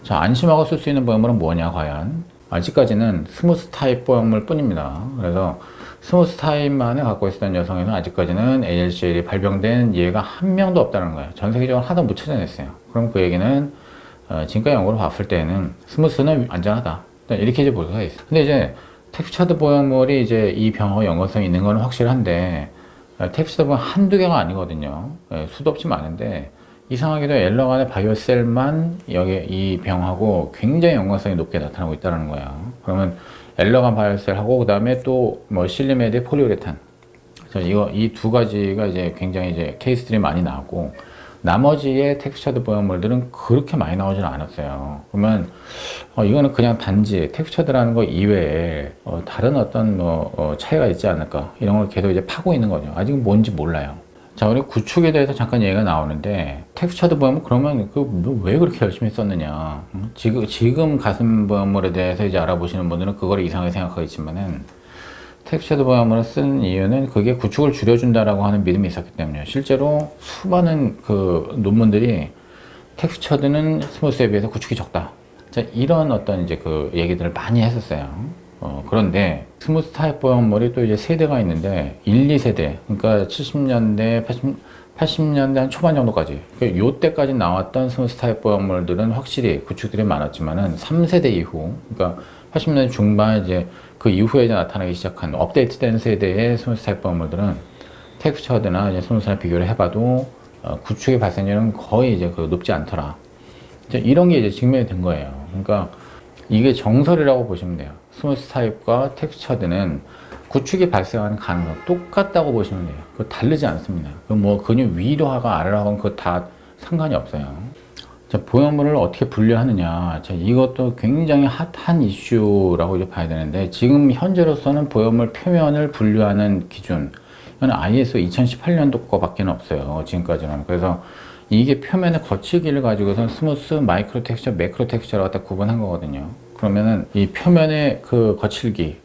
자, 안심하고 쓸 수 있는 보형물은 뭐냐, 과연? 아직까지는 스무스 타입 보형물 뿐입니다. 그래서 스무스 타입만을 갖고 있었던 여성에는 아직까지는 ALCL이 발병된 예가 한 명도 없다는 거예요. 전 세계적으로 하나도 못 찾아냈어요. 그럼 그 얘기는 지금까지 연구를 봤을 때는 스무스는 안전하다. 이렇게 이제 볼 수가 있어요. 근데 이제 텍스처드 보형물이 이제 이 병하고 연관성이 있는 건 확실한데, 텍스처드 보형 한두 개가 아니거든요. 수도 없이 많은데, 이상하게도 엘러간의 바이오셀만 여기 이 병하고 굉장히 연관성이 높게 나타나고 있다는 거야. 그러면 엘러간 바이오셀하고 그 다음에 또 뭐 실리메드 폴리우레탄. 이 두 가지가 이제 굉장히 이제 케이스들이 많이 나왔고, 나머지의 텍스처드 보형물들은 그렇게 많이 나오지는 않았어요. 그러면 이거는 그냥 단지 텍스처드라는 거 이외에 다른 어떤 차이가 있지 않을까, 이런 걸 계속 이제 파고 있는 거죠. 아직 뭔지 몰라요. 자, 우리 구축에 대해서 잠깐 얘기가 나오는데, 텍스처드 보형물 그러면 왜 그렇게 열심히 썼느냐. 지금 가슴 보형물에 대해서 이제 알아보시는 분들은 그걸 이상하게 생각하겠지만은, 텍스처드 보형물을 쓴 이유는 그게 구축을 줄여준다라고 하는 믿음이 있었기 때문이에요. 실제로 수많은 그 논문들이 텍스처드는 스무스에 비해서 구축이 적다. 자, 이런 어떤 이제 그 얘기들을 많이 했었어요. 그런데 스무스 타입 보형물이 또 이제 세대가 있는데 1, 2세대, 그러니까 70년대, 80년대 한 초반 정도까지, 요 때까지 나왔던 스무스 타입 보형물들은 확실히 구축들이 많았지만은 3세대 이후, 그러니까 80년대 중반 이제 그 이후에 이제 나타나기 시작한 업데이트된 세대의 스무스 타입 보형물들은 텍스처드나 이제 스무스랑 비교를 해봐도 구축의 발생률은 거의 이제 그 높지 않더라. 이제 이런 게 이제 증명이 된 거예요. 그러니까 이게 정설이라고 보시면 돼요. 스무스 타입과 텍스처드는 구축이 발생하는 가능성 똑같다고 보시면 돼요. 그거 다르지 않습니다. 그 뭐 근육 위로 하건 아래로 하건 그거 다 상관이 없어요. 자, 보형물을 어떻게 분류하느냐. 자, 이것도 굉장히 핫한 이슈라고 이제 봐야 되는데, 지금 현재로서는 보형물 표면을 분류하는 기준, 이건 ISO 2018년도 거밖에 없어요. 지금까지는. 그래서 이게 표면의 거칠기를 가지고선 스무스, 마이크로 텍스처, 매크로 텍스처를 갖다 구분한 거거든요. 그러면은 이 표면의 그 거칠기,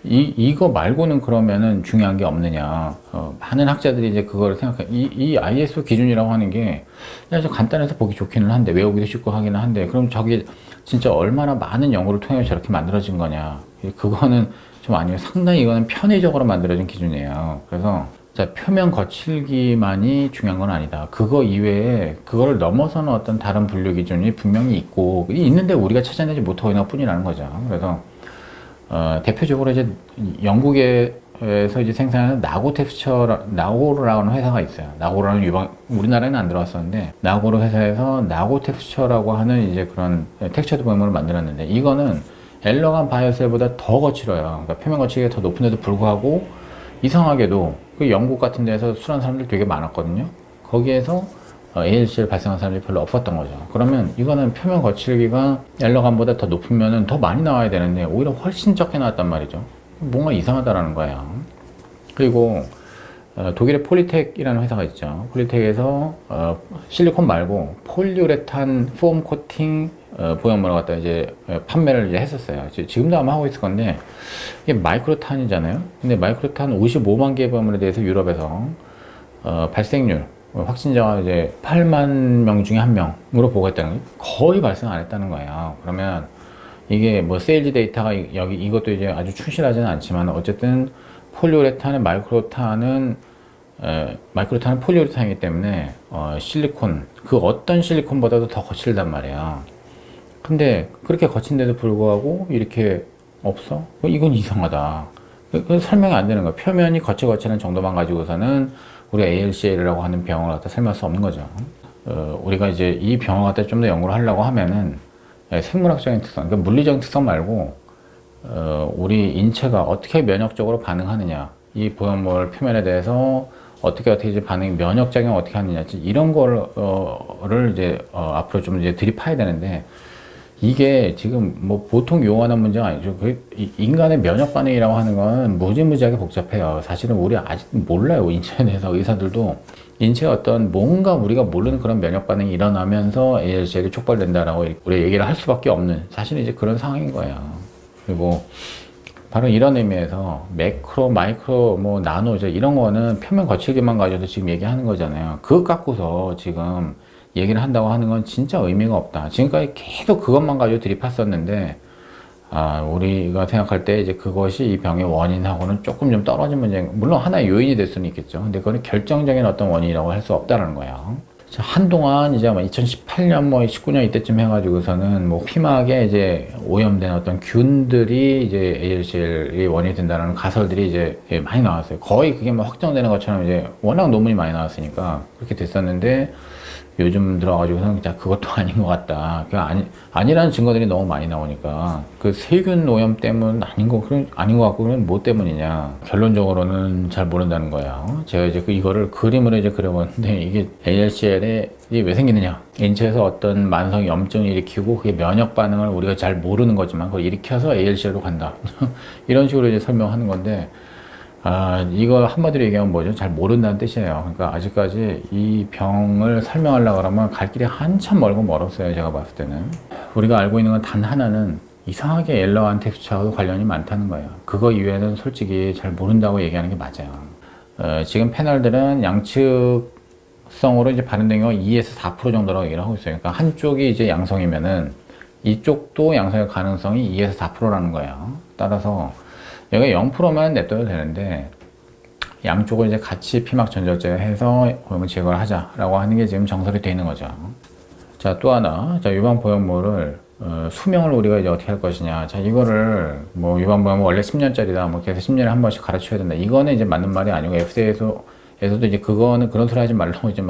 이거 말고는 그러면은 중요한 게 없느냐. 많은 학자들이 이제 그걸 생각해. 이 ISO 기준이라고 하는 게 아주 간단해서 보기 좋기는 한데, 외우기도 쉽고 하기는 한데, 그럼 저게 진짜 얼마나 많은 연구를 통해서 저렇게 만들어진 거냐. 그거는 좀 아니에요. 상당히 이거는 편의적으로 만들어진 기준이에요. 그래서 자, 표면 거칠기만이 중요한 건 아니다. 그거 이외에 그거를 넘어서는 어떤 다른 분류 기준이 분명히 있고, 있는데 우리가 찾아내지 못하고 있는 것 뿐이라는 거죠. 그래서 대표적으로 이제 영국에서 이제 생산하는 나고라는 회사가 있어요. 나고라는 우리나라에는 안 들어왔었는데, 나고르 회사에서 나고 텍스처라고 하는 이제 그런 텍스처드 보형물을 만들었는데, 이거는 엘러간 바이오셀보다 더 거칠어요. 그러니까 표면 거칠기가 더 높은데도 불구하고, 이상하게도 그 영국 같은 데서 술한 사람들 되게 많았거든요. 거기에서 ALCL 발생한 사람들이 별로 없었던 거죠. 그러면 이거는 표면 거칠기가 엘러간보다 더 높으면 더 많이 나와야 되는데 오히려 훨씬 적게 나왔단 말이죠. 뭔가 이상하다라는 거야. 그리고 독일의 폴리텍이라는 회사가 있죠. 폴리텍에서 실리콘 말고 폴리우레탄 폼 코팅 보형물을 갖다 이제 판매를 이제 했었어요. 지금도 아마 하고 있을 건데, 이게 마이크로탄이잖아요. 근데 마이크로탄 55만 개의 보형물에 대해서 유럽에서 발생률, 확진자가 이제 8만 명 중에 1명으로 보고했다는 거예요. 거의 발생 안 했다는 거예요. 그러면 이게 뭐 세일즈 데이터가 이것도 이제 아주 충실하지는 않지만, 어쨌든 폴리우레탄의 마이크로탄은 폴리우레탄이기 때문에 실리콘, 그 어떤 실리콘보다도 더 거칠단 말이에요. 근데 그렇게 거친데도 불구하고 이렇게 없어? 이건 이상하다. 그 설명이 안 되는 거야. 표면이 거칠거칠한 정도만 가지고서는 우리가 ALCL이라고 하는 병을 갖다 설명할 수 없는 거죠. 우리가 이제 이 병을 갖다 좀 더 연구를 하려고 하면은 생물학적인 특성, 그러니까 물리적인 특성 말고 우리 인체가 어떻게 면역적으로 반응하느냐, 이 보형물 표면에 대해서 어떻게 이제 반응이, 면역작용 어떻게 하느냐, 이런 거를 이제 앞으로 좀 이제 들이파야 되는데, 이게 지금 뭐 보통 용어나 문제가 아니죠. 인간의 면역 반응이라고 하는 건 무지무지하게 복잡해요. 사실은 우리 아직 몰라요. 인체에 대해서 의사들도 인체에 어떤 뭔가 우리가 모르는 그런 면역 반응이 일어나면서 ALCL이 촉발된다라고 우리 얘기를 할 수밖에 없는, 사실은 이제 그런 상황인 거예요. 그리고 바로 이런 의미에서 매크로, 마이크로, 뭐 나노, 이런 거는 표면 거칠기만 가지고도 지금 얘기하는 거잖아요. 그거 갖고서 지금 얘기를 한다고 하는 건 진짜 의미가 없다. 지금까지 계속 그것만 가지고 들이팠었는데, 우리가 생각할 때 이제 그것이 이 병의 원인하고는 조금 좀 떨어진 문제, 물론 하나의 요인이 될 수는 있겠죠. 근데 그건 결정적인 어떤 원인이라고 할 수 없다는 거예요. 한동안 이제 2018년 19년 이때쯤 해가지고서는 피막에 이제 오염된 어떤 균들이 이제 ALCL이 원인이 된다는 가설들이 이제 많이 나왔어요. 거의 그게 확정되는 것처럼 이제 워낙 논문이 많이 나왔으니까 그렇게 됐었는데, 요즘 들어가지고는 진짜 그것도 아닌 것 같다. 아니라는 증거들이 너무 많이 나오니까 그 세균 오염 때문 아닌 것 같고, 그러면 뭐 때문이냐? 결론적으로는 잘 모른다는 거예요. 제가 이제 이거를 그림으로 이제 그려봤는데, 이게 ALCL이 왜 생기느냐? 인체에서 어떤 만성 염증을 일으키고 그게 면역 반응을 우리가 잘 모르는 거지만 그걸 일으켜서 ALCL로 간다. 이런 식으로 이제 설명하는 건데, 이거 한마디로 얘기하면 뭐죠? 잘 모른다는 뜻이에요. 그러니까 아직까지 이 병을 설명하려고 그러면 갈 길이 한참 멀었어요. 제가 봤을 때는. 우리가 알고 있는 건 단 하나는 이상하게 엘러간 텍스처하고 관련이 많다는 거예요. 그거 이외에는 솔직히 잘 모른다고 얘기하는 게 맞아요. 지금 패널들은 양측성으로 이제 발현된 경우가 2에서 4% 정도라고 얘기를 하고 있어요. 그러니까 한쪽이 이제 양성이면은 이쪽도 양성의 가능성이 2에서 4%라는 거예요. 따라서 여기 0%만 냅둬도 되는데, 양쪽을 이제 같이 피막 전절제 해서 오염을 제거를 하자라고 하는 게 지금 정설이 되어 있는 거죠. 자, 또 하나. 자, 유방 보형물을, 수명을 우리가 이제 어떻게 할 것이냐. 자, 이거를, 유방 보형물 원래 10년짜리다. 그래서 10년에 한 번씩 가르쳐야 된다. 이거는 이제 맞는 말이 아니고, FDA에서도 이제 그거는 그런 소리 하지 말라고 이제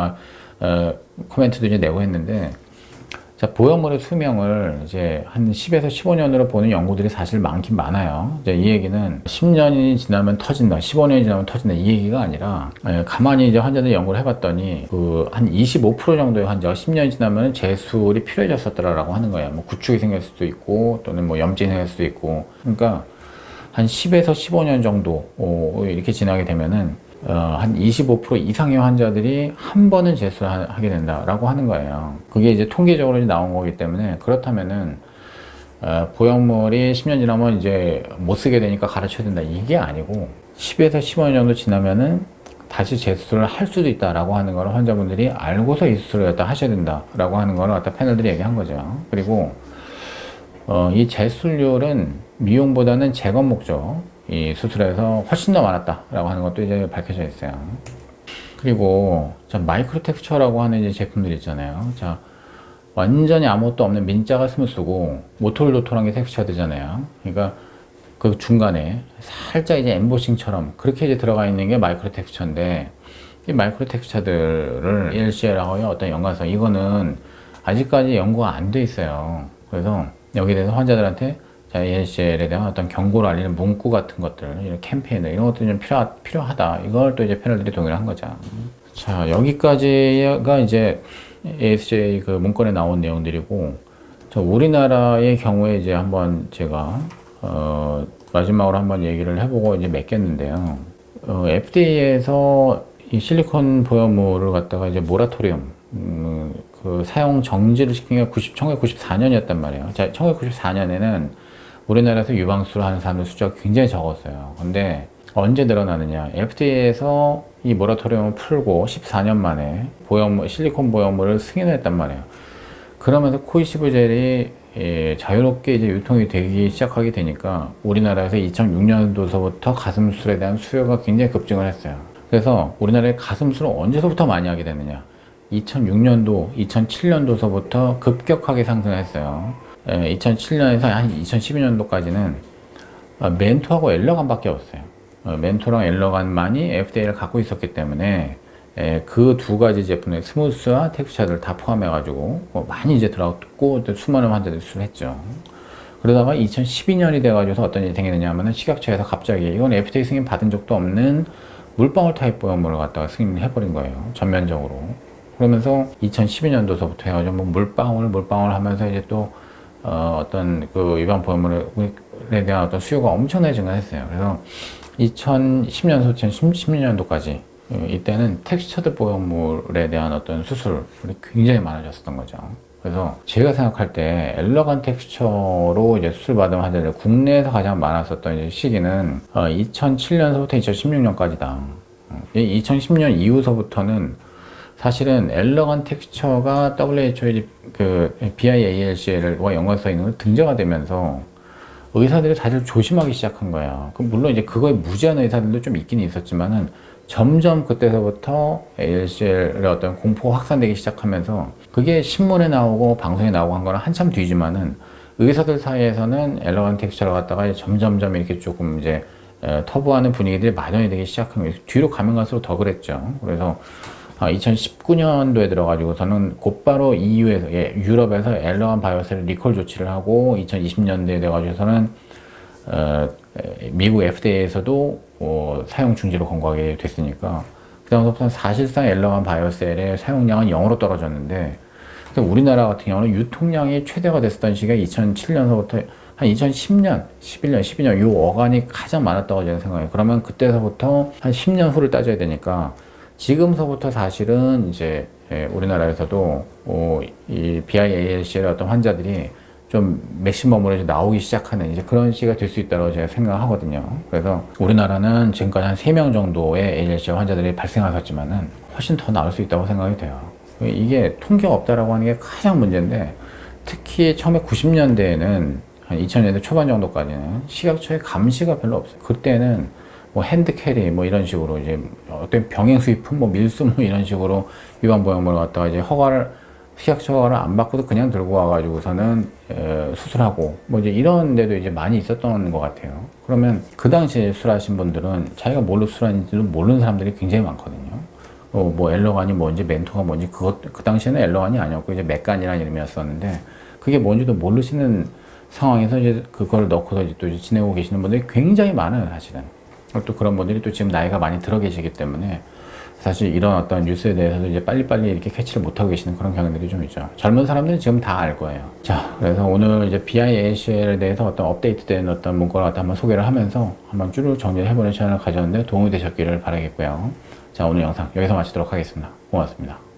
코멘트도 이제 내고 했는데, 자, 보형물의 수명을 이제 한 10에서 15년으로 보는 연구들이 사실 많긴 많아요. 이제 이 얘기는 10년이 지나면 터진다, 15년이 지나면 터진다, 이 얘기가 아니라, 가만히 이제 환자들 연구를 해봤더니, 한 25% 정도의 환자가 10년이 지나면 재술이 필요해졌었더라라고 하는 거예요. 구축이 생길 수도 있고, 또는 염증이 생길 수도 있고. 그러니까, 한 10에서 15년 정도, 이렇게 지나게 되면은, 한 25% 이상의 환자들이 한 번은 재수를 하게 된다라고 하는 거예요. 그게 이제 통계적으로 나온 거기 때문에, 그렇다면은, 보형물이 10년 지나면 이제 못 쓰게 되니까 가르쳐야 된다. 이게 아니고, 10에서 15년 정도 지나면은 다시 재수술을 할 수도 있다라고 하는 걸 환자분들이 알고서 이 수술을 갖다 하셔야 된다라고 하는 걸 갖다 패널들이 얘기한 거죠. 그리고, 이 재수술률은 미용보다는 재건 목적, 이 수술에서 훨씬 더 많았다라고 하는 것도 이제 밝혀져 있어요. 그리고 마이크로 텍스처라고 하는 이제 제품들 있잖아요. 자, 완전히 아무것도 없는 민자가 스무스고 모톨도톨한 게 텍스처 되잖아요. 그러니까 그 중간에 살짝 이제 엠보싱처럼 그렇게 이제 들어가 있는 게 마이크로 텍스처인데, 이 마이크로 텍스처들을 ALCL하고의 어떤 연관성, 이거는 아직까지 연구가 안 돼 있어요. 그래서 여기에 대해서 환자들한테 ALCL에 대한 어떤 경고를 알리는 문구 같은 것들, 이런 캠페인들, 이런 것들이 좀 필요하다. 이걸 또 이제 패널들이 동의를 한 거죠. 자, 여기까지가 이제 ASJ 그 문건에 나온 내용들이고, 우리나라의 경우에 이제 한번 제가, 마지막으로 한번 얘기를 해보고 이제 맺겠는데요. FDA에서 이 실리콘 보형물을 갖다가 이제 모라토리움, 그 사용 정지를 시킨 게 1994년이었단 말이에요. 자, 1994년에는 우리나라에서 유방수를 하는 사람들 숫자가 굉장히 적었어요. 근데 언제 늘어나느냐? FDA에서 이 모라토리움을 풀고 14년 만에 실리콘 보형물을 승인했단 말이에요. 그러면서 코이시브 젤이 자유롭게 이제 유통이 되기 시작하게 되니까 우리나라에서 2006년도서부터 가슴술에 대한 수요가 굉장히 급증을 했어요. 그래서 우리나라의 가슴술을 언제서부터 많이 하게 되느냐? 2006년도, 2007년도서부터 급격하게 상승했어요. 2007년에서 한 2012년도까지는 멘토하고 엘러간밖에 없어요. 멘토랑 엘러간만이 FDA를 갖고 있었기 때문에 그 두 가지 제품의 스무스와 텍스처를 다 포함해가지고 많이 이제 들어갔고 수많은 환자들이 수술했죠. 그러다가 2012년이 돼가지고 어떤 일이 생기느냐 하면은 식약처에서 갑자기 이건 FDA 승인 받은 적도 없는 물방울 타입 보형물을 갖다가 승인해버린 거예요. 전면적으로. 그러면서 2012년도서부터 해가지고 물방울 하면서 이제 또 어떤 그 유방 보형물에 대한 어떤 수요가 엄청나게 증가했어요. 그래서 2010년부터 2016년도까지 이때는 텍스처드 보형물에 대한 어떤 수술이 굉장히 많아졌었던 거죠. 그래서 제가 생각할 때 엘러간 텍스처로 이제 수술 받은 환자들 국내에서 가장 많았었던 이제 시기는 2007년서부터 2016년까지다. 2010년 이후서부터는 사실은 엘러건 텍스처가 WHO의 그 BIALCL과 연관성 있는 걸 등재가 되면서 의사들이 다들 조심하기 시작한 거야. 물론 이제 그거에 무지한 의사들도 좀 있긴 있었지만은 점점 그때서부터 ALCL의 어떤 공포가 확산되기 시작하면서 그게 신문에 나오고 방송에 나오고 한 거는 한참 뒤지만은 의사들 사이에서는 엘러건 텍스처를 갖다가 점점점 이렇게 조금 이제 터부하는 분위기들이 마련이 되기 시작한 거예요. 뒤로 가면 갈수록 더 그랬죠. 그래서 2019년도에 들어가지고서는 곧바로 EU에서, 유럽에서 엘러건 바이오셀 리콜 조치를 하고 2020년대에 돼가지고서는 미국 FDA에서도 사용 중지를 권고하게 됐으니까 그다음부터는 사실상 엘러건 바이오셀의 사용량은 0으로 떨어졌는데 우리나라 같은 경우는 유통량이 최대가 됐었던 시기가 2007년서부터 한 2010년, 11년, 12년 이 어간이 가장 많았다고 저는 생각해요. 그러면 그때서부터 한 10년 후를 따져야 되니까 지금서부터 사실은 이제 우리나라에서도 이 BIALC의 어떤 환자들이 좀 맥시멈으로 이제 나오기 시작하는 이제 그런 시기가 될 수 있다고 제가 생각하거든요. 그래서 우리나라는 지금까지 한 3명 정도의 ALC 환자들이 발생하셨지만은 훨씬 더 나올 수 있다고 생각이 돼요. 이게 통계가 없다라고 하는 게 가장 문제인데 특히 처음에 90년대에는 한 2000년대 초반 정도까지는 식약처의 감시가 별로 없어요. 그때는 뭐 핸드캐리 뭐 이런 식으로 이제 어떤 병행 수입품 뭐 밀수 뭐 이런 식으로 위반 보형물을 갖다가 이제 식약처 허가를 안 받고도 그냥 들고 와가지고서는 수술하고 뭐 이제 이런 데도 이제 많이 있었던 것 같아요. 그러면 그 당시에 수술하신 분들은 자기가 뭘로 수술하는지도 모르는 사람들이 굉장히 많거든요. 뭐 엘러간이 뭔지 멘토가 뭔지 그 당시에는 엘러간이 아니었고 이제 맥간이라는 이름이었었는데 그게 뭔지도 모르시는 상황에서 이제 그걸 넣고서 이제 또 이제 지내고 계시는 분들이 굉장히 많아요, 사실은. 또 그런 분들이 또 지금 나이가 많이 들어 계시기 때문에 사실 이런 어떤 뉴스에 대해서도 이제 빨리빨리 이렇게 캐치를 못하고 계시는 그런 경향들이 좀 있죠. 젊은 사람들은 지금 다 알 거예요. 자, 그래서 오늘 이제 BIALCL에 대해서 어떤 업데이트된 어떤 문구를 갖다 한번 소개를 하면서 한번 쭉 정리를 해보는 시간을 가졌는데 도움이 되셨기를 바라겠고요. 자, 오늘 영상 여기서 마치도록 하겠습니다. 고맙습니다.